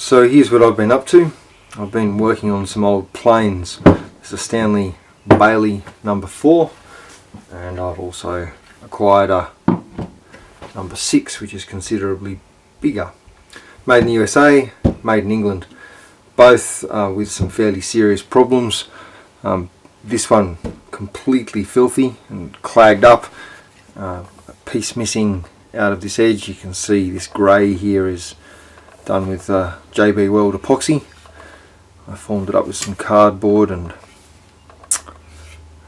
So here's what I've been up to. I've been working on some old planes. It's a Stanley Bailey number 4, and I've also acquired a number 6, which is considerably bigger. Made in the USA, made in England, both with some fairly serious problems. This one completely filthy and clagged up, a piece missing out of this edge. You can see this grey here is done with JB Weld epoxy. I formed it up with some cardboard and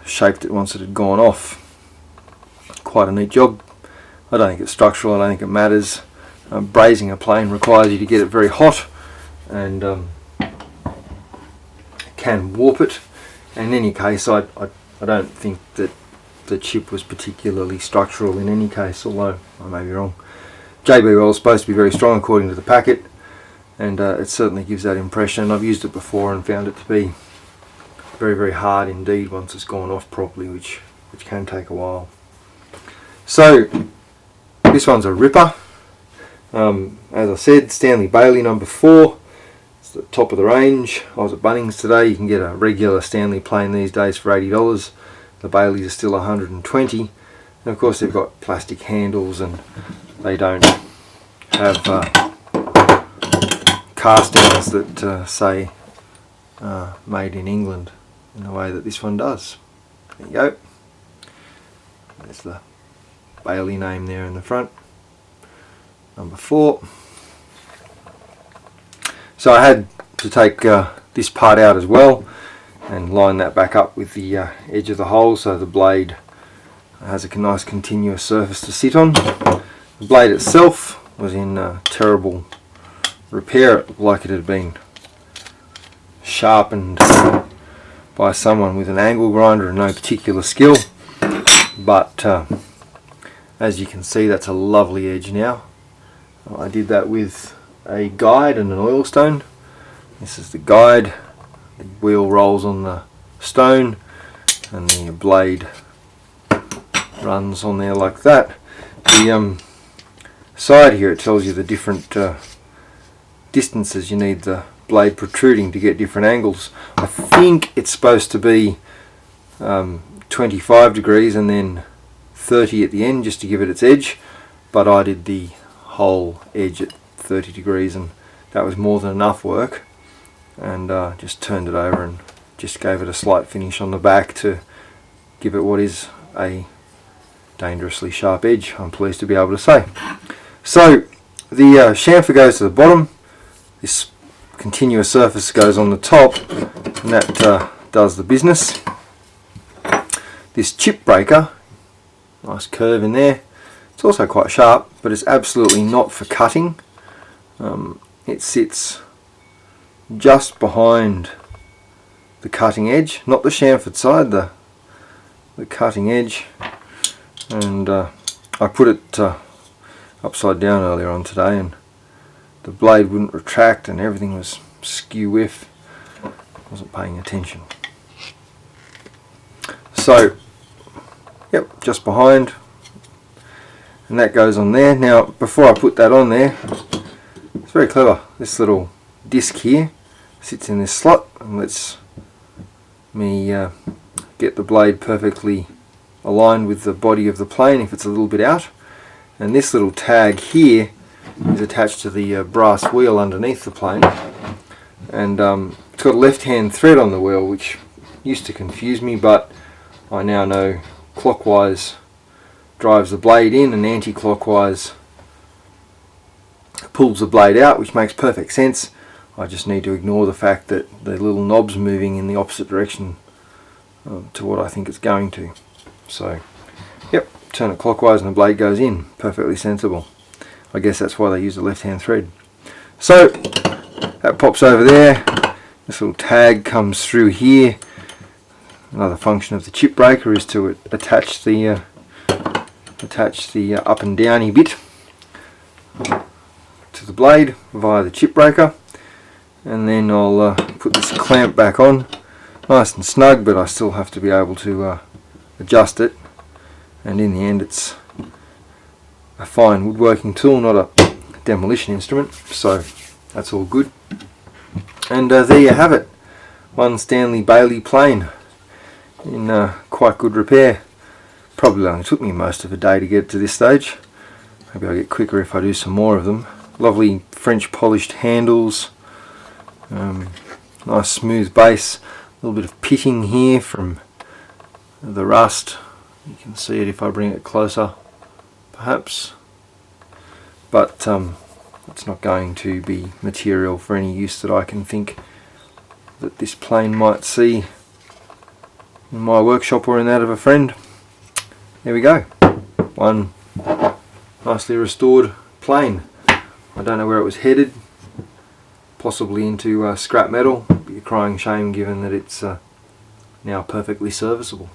shaped it once it had gone off. Quite a neat job. I don't think it's structural, I don't think it matters. Brazing a plane requires you to get it very hot and can warp it. In any case, I don't think that the chip was particularly structural in any case, although I may be wrong. JB Weld is supposed to be very strong according to the packet, and it certainly gives that impression. I've used it before and found it to be very, very hard indeed once it's gone off properly, which can take a while. So this one's a ripper. As I said, Stanley Bailey number 4. It's the top of the range. I was at Bunnings today. You can get a regular Stanley plane these days for $80. The Baileys are still $120, and of course they've got plastic handles and they don't have castings that say made in England in the way that this one does. There you go. There's the Bailey name there in the front. Number 4. So I had to take this part out as well and line that back up with the edge of the hole so the blade has a nice continuous surface to sit on. The blade itself was in terrible repair. It looked like it had been sharpened by someone with an angle grinder and no particular skill, but as you can see, that's a lovely edge now. I did that with a guide and an oil stone. This is the guide. The wheel rolls on the stone and the blade runs on there like that. The side here, it tells you the different distances you need the blade protruding to get different angles. I think it's supposed to be 25 degrees and then 30 at the end just to give it its edge, but I did the whole edge at 30 degrees and that was more than enough work, and just turned it over and just gave it a slight finish on the back to give it what is a dangerously sharp edge, I'm pleased to be able to say. So the chamfer goes to the bottom, this continuous surface goes on the top, and that does the business. This chip breaker, nice curve in there, it's also quite sharp, but it's absolutely not for cutting. It sits just behind the cutting edge, not the chamfered side, the cutting edge, and I put it upside down earlier on today and the blade wouldn't retract and everything was skew whiff. Wasn't paying attention. So yep, just behind, and that goes on there. Now before I put that on there, it's very clever. This little disc here sits in this slot and lets me get the blade perfectly aligned with the body of the plane if it's a little bit out, and this little tag here is attached to the brass wheel underneath the plane, and it's got a left-hand thread on the wheel, which used to confuse me, but I now know clockwise drives the blade in and anti-clockwise pulls the blade out, which makes perfect sense. I just need to ignore the fact that the little knob's moving in the opposite direction to what I think it's going to. So yep, turn it clockwise and the blade goes in. Perfectly sensible. I guess that's why they use the left-hand thread. So that pops over there. This little tag comes through here. Another function of the chip breaker is to attach the up and downy bit to the blade via the chip breaker, and then I'll put this clamp back on nice and snug, but I still have to be able to adjust it, and in the end it's a fine woodworking tool, not a demolition instrument, so that's all good. And there you have it, one Stanley Bailey plane in quite good repair. Probably only took me most of a day to get to this stage. Maybe I'll get quicker if I do some more of them. Lovely French polished handles, nice smooth base, a little bit of pitting here from the rust. You can see it if I bring it closer perhaps, but it's not going to be material for any use that I can think that this plane might see in my workshop or in that of a friend. There we go, one nicely restored plane. I don't know where it was headed, possibly into scrap metal. It'd be a crying shame given that it's now perfectly serviceable.